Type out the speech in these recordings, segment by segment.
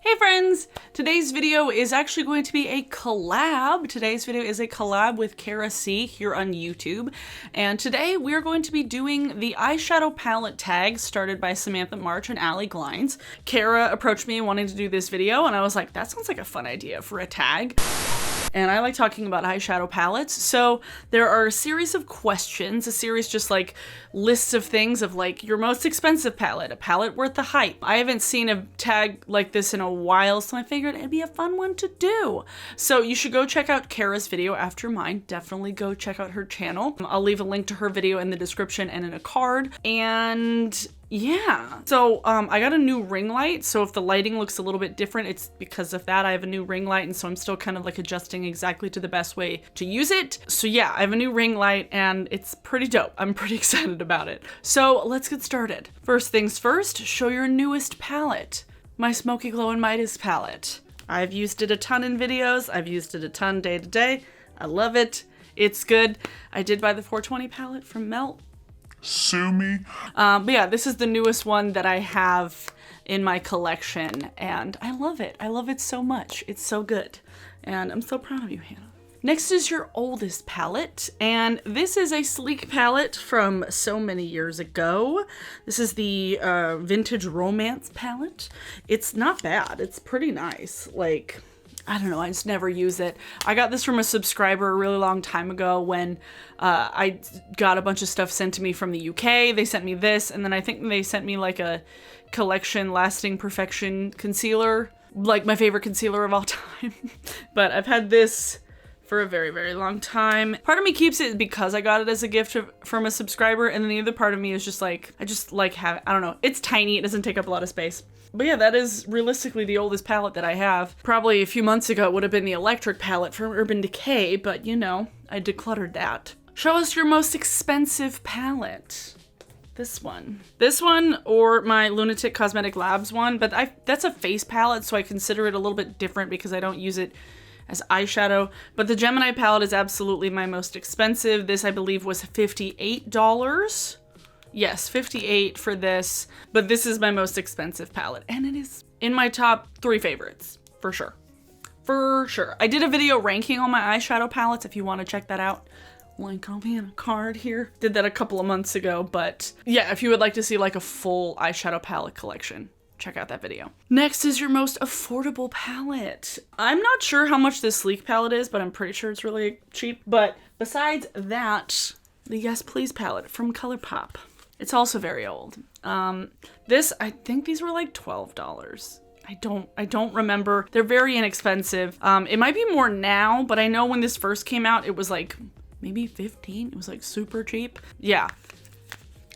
Hey friends! Today's video is actually going to be a collab. Today's video is a collab with Kara C here on YouTube. And today we're going to be doing the eyeshadow palette tag started by Samantha March and Allie Glines. Kara approached me wanting to do this video and I was like, that sounds like a fun idea for a tag. And I like talking about eyeshadow palettes. So there are a series of questions, a series just like lists of things of like your most expensive palette, a palette worth the hype. I haven't seen a tag like this in a while, so I figured it'd be a fun one to do. So you should go check out Kara's video after mine. Definitely go check out her channel. I'll leave a link to her video in the description and in a card. And yeah, so I got a new ring light, so if the lighting looks a little bit different, it's because of that. I have a new ring light, and so I'm still kind of like adjusting exactly to the best way to use it. So yeah, I have a new ring light and it's pretty dope. I'm pretty excited about it. So let's get started. First things first, show your newest palette. My Smoky Glow and Midas palette. I've used it a ton in videos. I've used it a ton day to day. I love it. It's good. I did buy the 420 palette from Melt. Sue me. But yeah, this is the newest one that I have in my collection and I love it. I love it so much. It's so good. And I'm so proud of you, Hannah. Next is your oldest palette, and this is a sleek palette from so many years ago. This is the Vintage Romance palette. It's not bad. It's pretty nice. Like, I don't know, I just never use it. I got this from a subscriber a really long time ago when I got a bunch of stuff sent to me from the UK. They sent me this, and then I think they sent me like a collection Lasting Perfection concealer, like my favorite concealer of all time. But I've had this for a very, very long time. Part of me keeps it because I got it as a gift from a subscriber, and then the other part of me is just like, I just like having, I don't know, it's tiny, it doesn't take up a lot of space. But yeah, that is realistically the oldest palette that I have. Probably a few months ago it would have been the Electric palette from Urban Decay, but you know, I decluttered that. Show us your most expensive palette. This one or my Lunatick Cosmetic Labs one, but that's a face palette, so I consider it a little bit different because I don't use it as eyeshadow. But the Gemini palette is absolutely my most expensive. This I believe was $58. Yes, $58 for this, but this is my most expensive palette and it is in my top 3 favorites for sure. For sure. I did a video ranking all my eyeshadow palettes if you want to check that out. Link will be in a card here. Did that a couple of months ago, but yeah, if you would like to see like a full eyeshadow palette collection, check out that video. Next is your most affordable palette. I'm not sure how much this sleek palette is, but I'm pretty sure it's really cheap. But besides that, the Yes Please palette from Colourpop. It's also very old. This, I think these were like $12. I don't remember. They're very inexpensive. It might be more now, but I know when this first came out, it was like maybe 15. It was like super cheap. Yeah.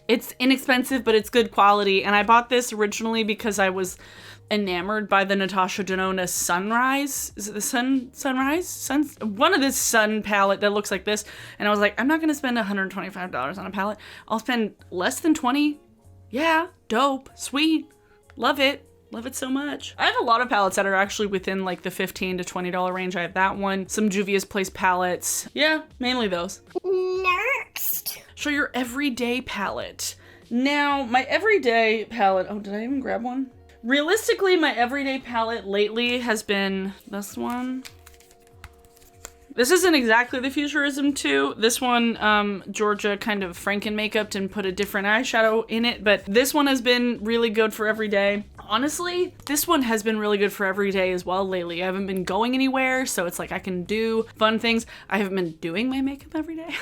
It's inexpensive, but it's good quality. And I bought this originally because I was enamored by the Natasha Denona Sunrise. Is it the Sunrise? One of this sun palette that looks like this. And I was like, I'm not gonna spend $125 on a palette. I'll spend less than 20. Yeah, dope, sweet, love it. Love it so much. I have a lot of palettes that are actually within like the $15 to $20 range. I have that one, some Juvia's Place palettes. Yeah, mainly those. Next. Show your everyday palette. Now, my everyday palette, oh, did I even grab one? Realistically, my everyday palette lately has been this one. This isn't exactly the Futurism 2. This one, Georgia kind of Franken-makeuped and put a different eyeshadow in it, but this one has been really good for every day. Honestly, this one has been really good for every day as well lately. I haven't been going anywhere, so it's like I can do fun things. I haven't been doing my makeup every day.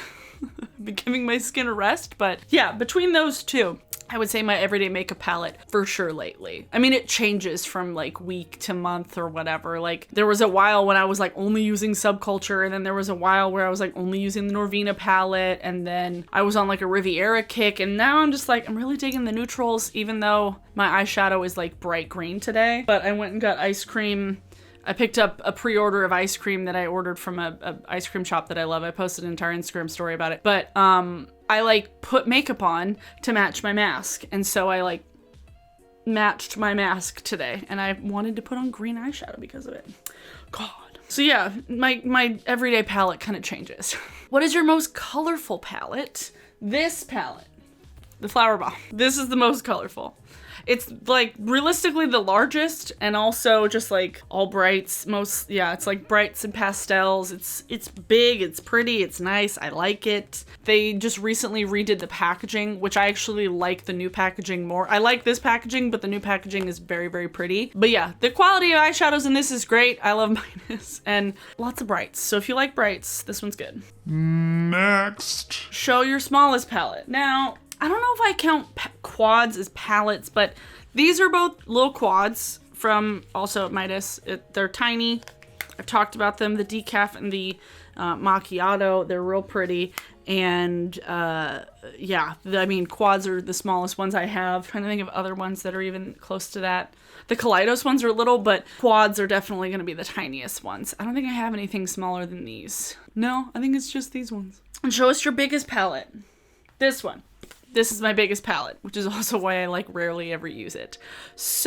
I've been giving my skin a rest, but yeah, between those two, I would say my everyday makeup palette for sure lately. I mean, it changes from like week to month or whatever. Like there was a while when I was like only using Subculture, and then there was a while where I was like only using the Norvina palette, and then I was on like a Riviera kick, and now I'm just like, I'm really digging the neutrals, even though my eyeshadow is like bright green today. But I went and got ice cream. I picked up a pre-order of ice cream that I ordered from a ice cream shop that I love. I posted an entire Instagram story about it. But I like put makeup on to match my mask. And so I like matched my mask today. And I wanted to put on green eyeshadow because of it. God. So yeah, my everyday palette kind of changes. What is your most colorful palette? This palette. the Flower Bomb. This is the most colorful. It's like realistically the largest, and also just like all brights, it's like brights and pastels. It's big, it's pretty, it's nice, I like it. They just recently redid the packaging, which I actually like the new packaging more. I like this packaging, but the new packaging is very, very pretty. But yeah, the quality of eyeshadows in this is great. I love Midas, and lots of brights. So if you like brights, this one's good. Next. Show your smallest palette. Now, I don't know if I count quads as palettes, but these are both little quads from also Midas. They're tiny. I've talked about them, the decaf and the macchiato. They're real pretty. And yeah, I mean, quads are the smallest ones I have. I'm trying to think of other ones that are even close to that. The Kaleidos ones are little, but quads are definitely going to be the tiniest ones. I don't think I have anything smaller than these. No, I think it's just these ones. And show us your biggest palette. This one. This is my biggest palette, which is also why I like rarely ever use it. So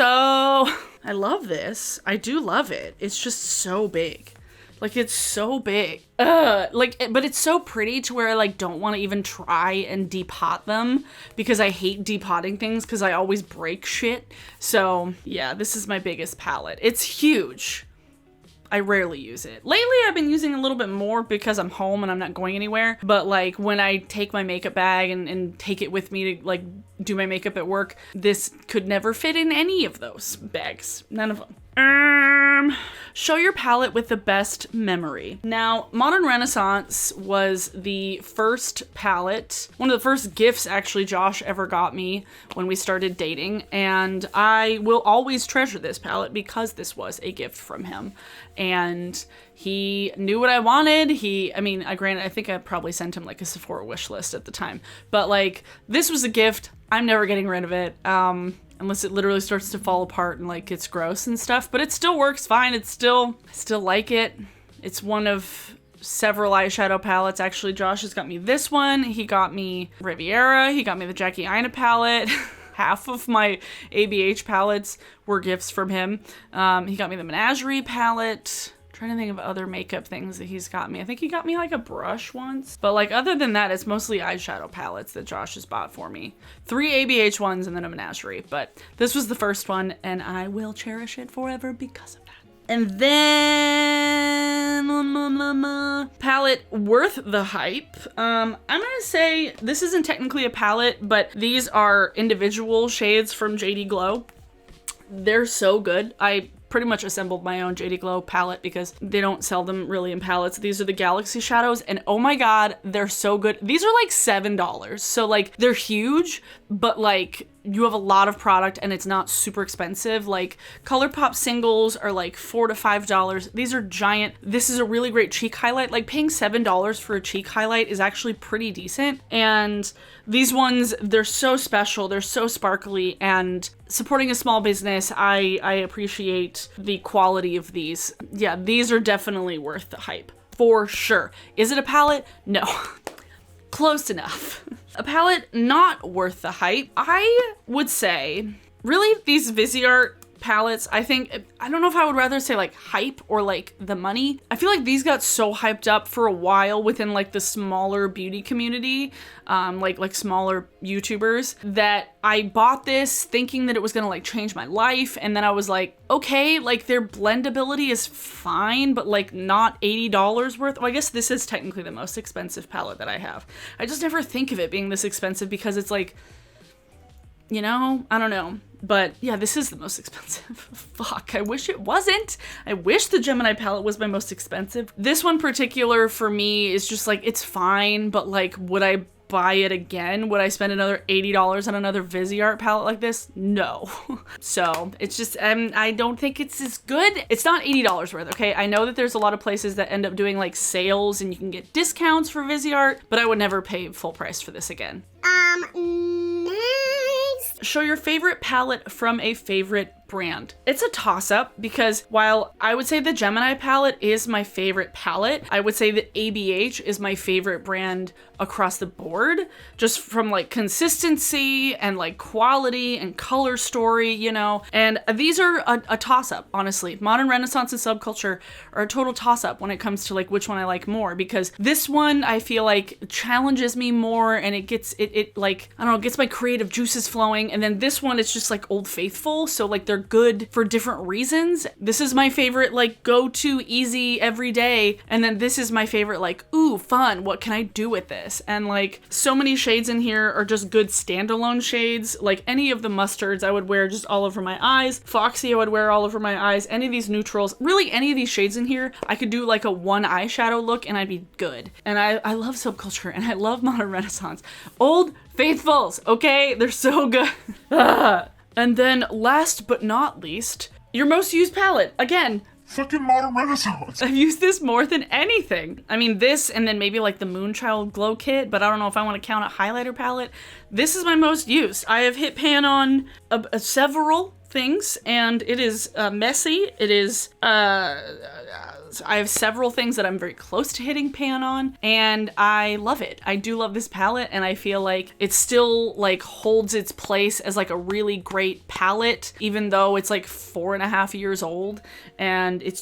I love this. I do love it. It's just so big. Like, it's so big. But it's so pretty to where I like don't want to even try and depot them, because I hate depotting things because I always break shit. So yeah, this is my biggest palette. It's huge. I rarely use it. Lately, I've been using a little bit more because I'm home and I'm not going anywhere. But like when I take my makeup bag and take it with me to like do my makeup at work, this could never fit in any of those bags. None of them. Show your palette with the best memory. Now, Modern Renaissance was the first palette, one of the first gifts actually Josh ever got me when we started dating, and I will always treasure this palette because this was a gift from him. And he knew what I wanted. I think I probably sent him like a Sephora wish list at the time, but like this was a gift. I'm never getting rid of it. Unless it literally starts to fall apart and like gets gross and stuff, but it still works fine. I still like it. It's one of several eyeshadow palettes. Actually, Josh has got me this one. He got me Riviera. He got me the Jackie Aina palette. Half of my ABH palettes were gifts from him. He got me the Menagerie palette. Trying to think of other makeup things that he's got me. I think he got me like a brush once. But like other than that, it's mostly eyeshadow palettes that Josh has bought for me. 3 ABH ones and then a Menagerie. But this was the first one and I will cherish it forever because of that. And then palette worth the hype. I'm gonna say this isn't technically a palette, but these are individual shades from JD Glow. They're so good. I pretty much assembled my own JD Glow palette because they don't sell them really in palettes. These are the Galaxy shadows and oh my god, they're so good. These are like $7. So like they're huge, but like you have a lot of product and it's not super expensive. Like Colourpop singles are like $4 to $5. These are giant. This is a really great cheek highlight. Like paying $7 for a cheek highlight is actually pretty decent. And these ones, they're so special. They're so sparkly, and supporting a small business, I appreciate the quality of these. Yeah, these are definitely worth the hype for sure. Is it a palette? No. Close enough. A palette not worth the hype. I would say, really, these Viseart palettes, I don't know if I would rather say like hype or like the money. I feel like these got so hyped up for a while within like the smaller beauty community, like smaller YouTubers, that I bought this thinking that it was gonna like change my life, and then I was like, okay, like their blendability is fine, but like not $80 worth. Well, I guess this is technically the most expensive palette that I have. I just never think of it being this expensive because it's like, you know, I don't know. But yeah, this is the most expensive. Fuck, I wish it wasn't. I wish the Gemini palette was my most expensive. This one particular for me is just like, it's fine, but like, would I buy it again? Would I spend another $80 on another Viseart palette like this? No. So it's just, I don't think it's as good. It's not $80 worth, okay? I know that there's a lot of places that end up doing like sales and you can get discounts for Viseart, but I would never pay full price for this again. Show your favorite palette from a favorite brand. It's a toss-up because while I would say the Gemini palette is my favorite palette, I would say that ABH is my favorite brand across the board, just from like consistency and like quality and color story, you know. And these are a toss-up, honestly. Modern Renaissance and Subculture are a total toss-up when it comes to like which one I like more, because this one I feel like challenges me more, and it gets it like, I don't know, gets my creative juices flowing. And then this one, it's just like Old Faithful, so like they're good for different reasons. This is my favorite like go-to easy every day, and then this is my favorite like, ooh, fun, what can I do with this? And like so many shades in here are just good standalone shades. Like any of the mustards I would wear just all over my eyes. Foxy I would wear all over my eyes. Any of these neutrals, really any of these shades in here, I could do like a one eyeshadow look and I'd be good. And I love Subculture and I love Modern Renaissance. Old Faithfuls, okay? They're so good. And then last but not least, your most used palette. Again, Fucking Modern Renaissance. I've used this more than anything. I mean, this and then maybe like the Moonchild Glow Kit, but I don't know if I want to count a highlighter palette. This is my most used. I have hit pan on several things, and it is messy. It is, I have several things that I'm very close to hitting pan on, and I love it. I do love this palette, and I feel like it still like holds its place as like a really great palette, even though it's like 4.5 years old, and it's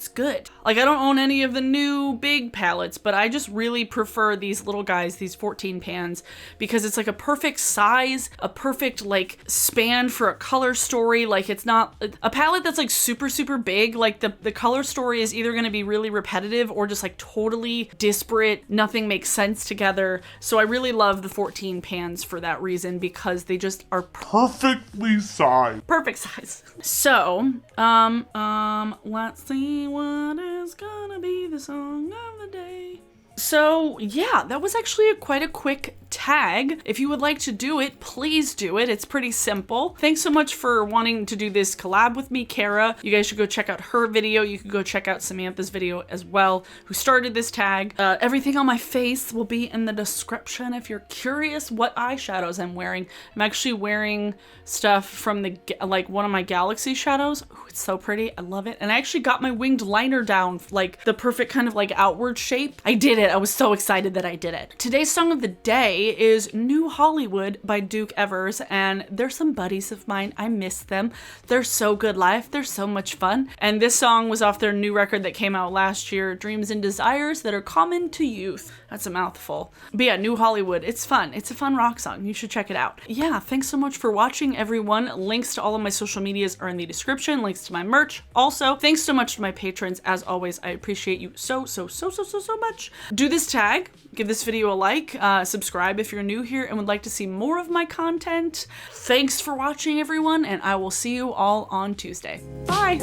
good. Like, I don't own any of the new big palettes, but I just really prefer these little guys, these 14 pans, because it's like a perfect size, a perfect like span for a color story. Like, it's not a palette that's like super, super big. Like the color story is either going to be really repetitive or just like totally disparate. Nothing makes sense together. So I really love the 14 pans for that reason, because they just are Perfectly sized. perfect size. So, let's see what is gonna be the song of the day. So yeah, that was actually quite a quick tag. If you would like to do it, please do it. It's pretty simple. Thanks so much for wanting to do this collab with me, Kara. You guys should go check out her video. You can go check out Samantha's video as well, who started this tag. Everything on my face will be in the description if you're curious what eyeshadows I'm wearing. I'm actually wearing stuff from the like one of my Galaxy shadows. Ooh, it's so pretty. I love it. And I actually got my winged liner down, like the perfect kind of like outward shape. I did it. I was so excited that I did it. Today's song of the day is New Hollywood by Duke Evers, and they're some buddies of mine. I miss them. They're so good live. They're so much fun. And this song was off their new record that came out last year, Dreams and Desires That Are Common to Youth. That's a mouthful. But yeah, New Hollywood. It's fun. It's a fun rock song. You should check it out. Yeah, thanks so much for watching, everyone. Links to all of my social medias are in the description. Links to my merch. Also, thanks so much to my patrons. As always, I appreciate you so much. Do this tag. Give this video a like. Subscribe if you're new here and would like to see more of my content. Thanks for watching, everyone, and I will see you all on Tuesday. Bye!